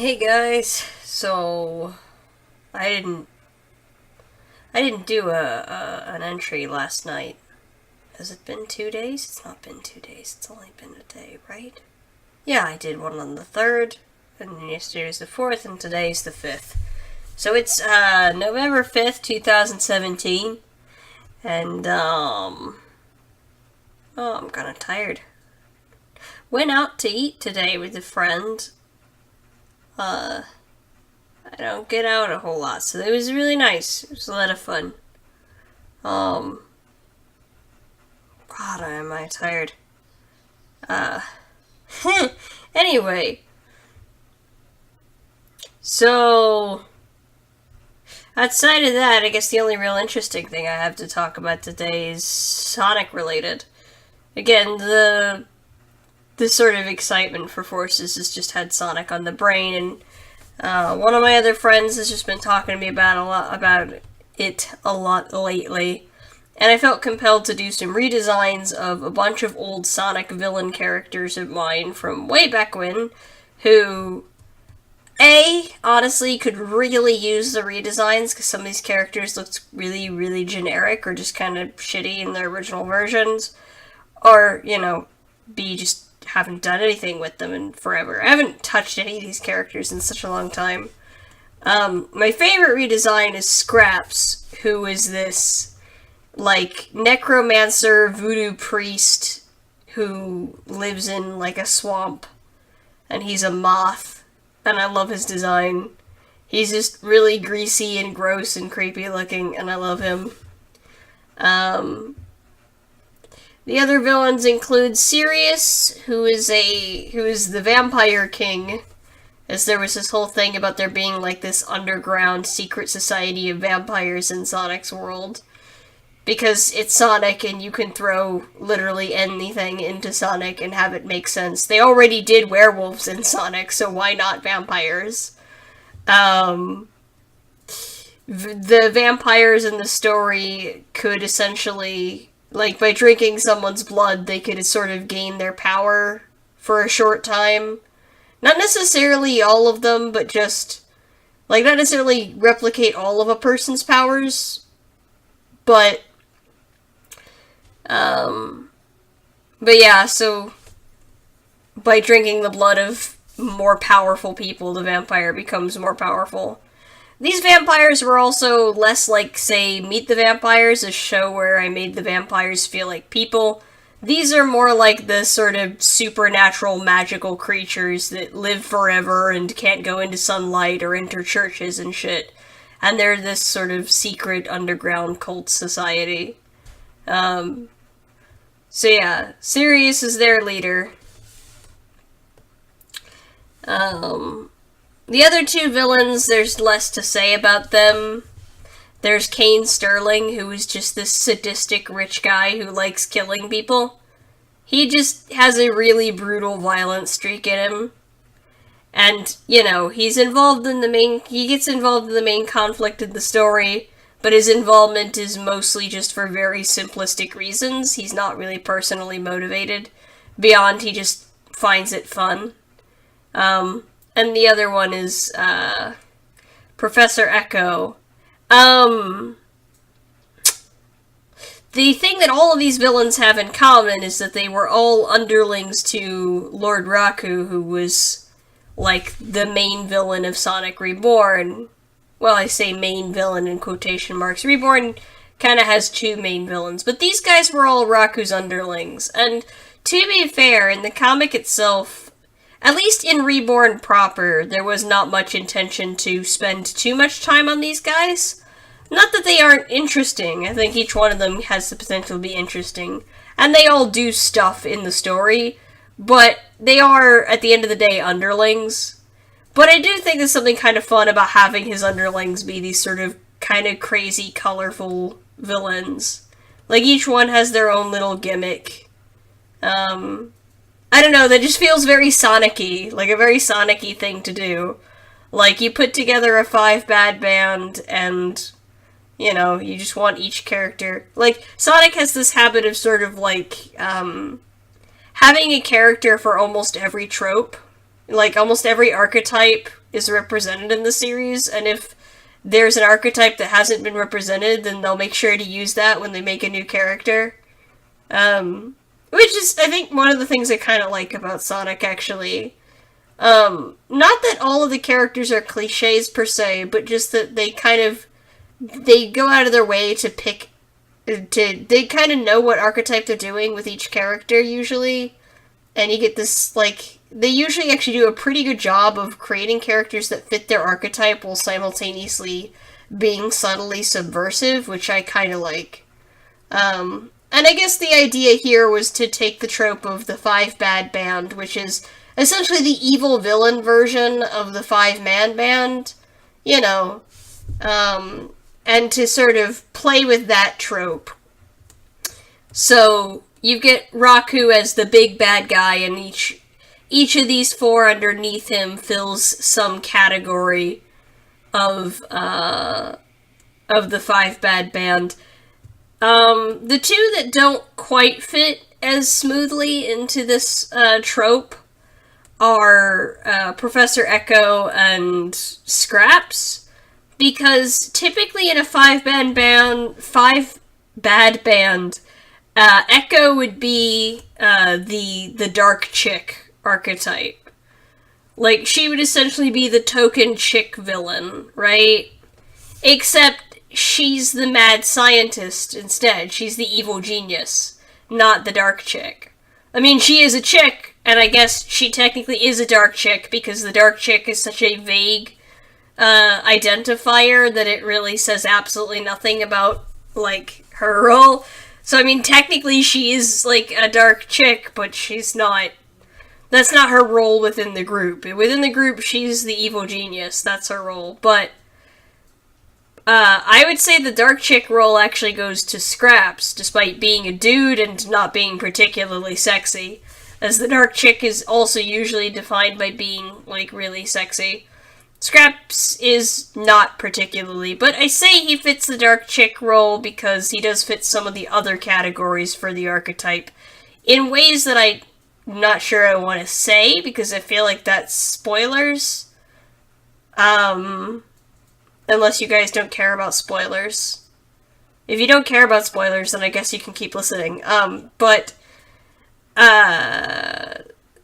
Hey guys, so I didn't I didn't do an entry last night. Has it been 2 days? It's not been 2 days. It's only been a day, right? Yeah, I did one on the 3rd, and yesterday was the 4th, and today's the 5th. So it's November 5th, 2017, and I'm kind of tired. Went out to eat today with a friend. I don't get out a whole lot, so it was really nice. It was a lot of fun. God, am I tired. Uh, anyway, so outside of that, I guess the only real interesting thing I have to talk about today is Sonic related. Again, the sort of excitement for Forces has just had Sonic on the brain, and one of my other friends has just been talking to me about it a lot lately, and I felt compelled to do some redesigns of a bunch of old Sonic villain characters of mine from way back when, who, honestly, could really use the redesigns, because some of these characters looked really, really generic, or just kind of shitty in their original versions, or, B, just haven't done anything with them in forever. I haven't touched any of these characters in such a long time. My favorite redesign is Scraps, who is this, necromancer voodoo priest who lives in, a swamp, and he's a moth, and I love his design. He's just really greasy and gross and creepy looking, and I love him. The other villains include Sirius, who is the Vampire King, as there was this whole thing about there being this underground secret society of vampires in Sonic's world. Because it's Sonic and you can throw literally anything into Sonic and have it make sense. They already did werewolves in Sonic, so why not vampires? The vampires in the story could essentially, by drinking someone's blood, they could sort of gain their power for a short time. Not necessarily all of them, but just, not necessarily replicate all of a person's powers, but yeah, so by drinking the blood of more powerful people, the vampire becomes more powerful. These vampires were also less like, say, Meet the Vampires, a show where I made the vampires feel like people. These are more like the sort of supernatural magical creatures that live forever and can't go into sunlight or enter churches and shit. And they're this sort of secret underground cult society. So yeah, Sirius is their leader. The other two villains, there's less to say about them. There's Kane Sterling, who is just this sadistic rich guy who likes killing people. He just has a really brutal, violent streak in him. And, he gets involved in the main conflict of the story, but his involvement is mostly just for very simplistic reasons. He's not really personally motivated, beyond he just finds it fun. And the other one is, Professor Echo. The thing that all of these villains have in common is that they were all underlings to Lord Raku, who was, the main villain of Sonic Reborn. Well, I say main villain in quotation marks. Reborn kind of has two main villains, but these guys were all Raku's underlings. And to be fair, in the comic itself, at least in Reborn proper, there was not much intention to spend too much time on these guys. Not that they aren't interesting. I think each one of them has the potential to be interesting. And they all do stuff in the story, but they are, at the end of the day, underlings. But I do think there's something kind of fun about having his underlings be these sort of kind of crazy, colorful villains. Each one has their own little gimmick. I don't know, that just feels very Sonic-y, a very Sonic-y thing to do. You put together a 5-bad band, and, you just want each character. Sonic has this habit of sort of, having a character for almost every trope. Almost every archetype is represented in the series, and if there's an archetype that hasn't been represented, then they'll make sure to use that when they make a new character. Which is, I think, one of the things I kind of like about Sonic, actually. Not that all of the characters are cliches per se, but just that they go out of their way to pick, they kind of know what archetype they're doing with each character, usually. And you get this, like, they usually actually do a pretty good job of creating characters that fit their archetype while simultaneously being subtly subversive, which I kind of like. And I guess the idea here was to take the trope of the Five Bad Band, which is essentially the evil villain version of the Five-Man Band, you know, and to sort of play with that trope. So you get Raku as the big bad guy, and each of these four underneath him fills some category of the Five Bad Band. The two that don't quite fit as smoothly into this trope are Professor Echo and Scraps, because typically in a five bad band, Echo would be the dark chick archetype. Like, she would essentially be the token chick villain, right? Except she's the mad scientist instead. She's the evil genius, not the dark chick. I mean, she is a chick, and I guess she technically is a dark chick, because the dark chick is such a vague identifier that it really says absolutely nothing about, like, her role. So, I mean, technically she is, like, a dark chick, but she's not... That's not her role within the group. Within the group, she's the evil genius. That's her role. But I would say the dark chick role actually goes to Scraps, despite being a dude and not being particularly sexy, as the dark chick is also usually defined by being, like, really sexy. Scraps is not particularly, but I say he fits the dark chick role because he does fit some of the other categories for the archetype in ways that I'm not sure I want to say, because I feel like that's spoilers. Unless you guys don't care about spoilers. If you don't care about spoilers, then I guess you can keep listening.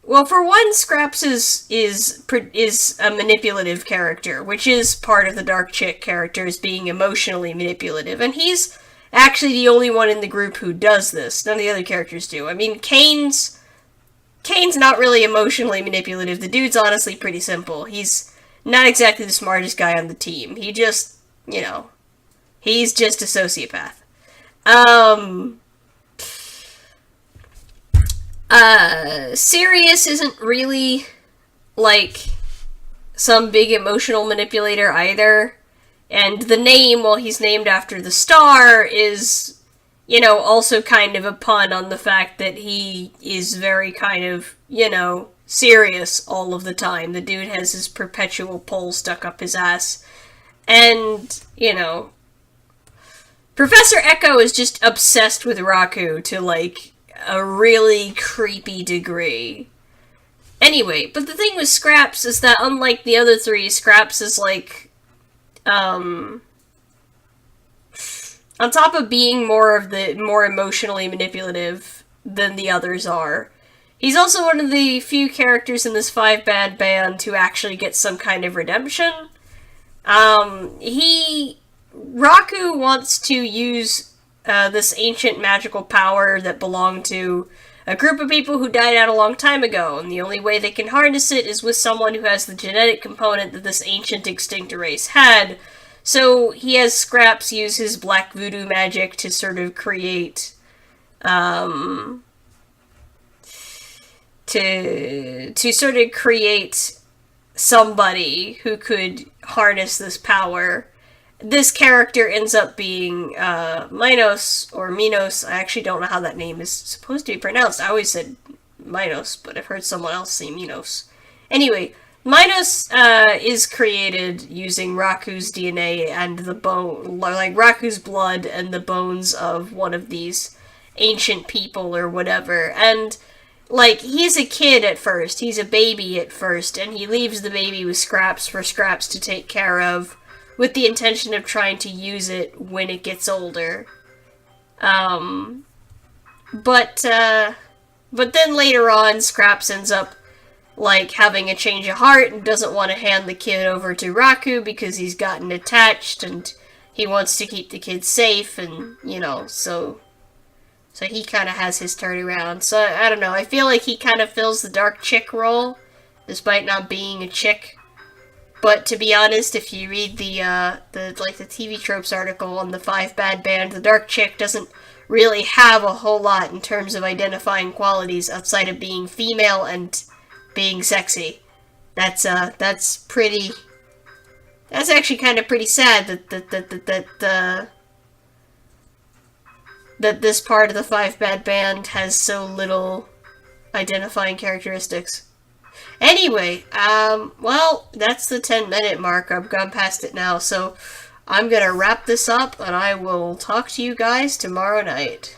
Well, for one, Scraps is a manipulative character, which is part of the Dark Chick character, is being emotionally manipulative, and he's actually the only one in the group who does this. None of the other characters do. I mean, Kane's not really emotionally manipulative. The dude's honestly pretty simple. He's not exactly the smartest guy on the team. He just, you know, he's just a sociopath. Sirius isn't really, like, some big emotional manipulator either. And the name, while he's named after the star, is, you know, also kind of a pun on the fact that he is very kind of, you know, serious all of the time. The dude has his perpetual pole stuck up his ass. And, you know, Professor Echo is just obsessed with Raku to, like, a really creepy degree. Anyway, but the thing with Scraps is that, unlike the other three, Scraps is, like, on top of being more emotionally manipulative than the others are, he's also one of the few characters in this Five Bad Band who actually gets some kind of redemption. Raku wants to use this ancient magical power that belonged to a group of people who died out a long time ago, and the only way they can harness it is with someone who has the genetic component that this ancient extinct race had. So he has Scraps use his black voodoo magic to sort of create, to sort of create somebody who could harness this power. This character ends up being Minos, or Minos. I actually don't know how that name is supposed to be pronounced. I always said Minos, but I've heard someone else say Minos. Anyway, Minos is created using Raku's DNA and the bone, like Raku's blood and the bones of one of these ancient people or whatever. And like, he's a kid at first, he's a baby at first, and he leaves the baby with Scraps for Scraps to take care of, with the intention of trying to use it when it gets older. But then later on, Scraps ends up, like, having a change of heart and doesn't want to hand the kid over to Raku because he's gotten attached and he wants to keep the kid safe, and, you know, so he kind of has his turnaround. So, I don't know, I feel like he kind of fills the dark chick role, despite not being a chick. But to be honest, if you read the TV Tropes article on the 5 Bad Band, the dark chick doesn't really have a whole lot in terms of identifying qualities outside of being female and being sexy. That's actually kind of pretty sad that this part of the 5 Bad Band has so little identifying characteristics. Anyway, well, that's the 10-minute mark. I've gone past it now, so I'm gonna wrap this up, and I will talk to you guys tomorrow night.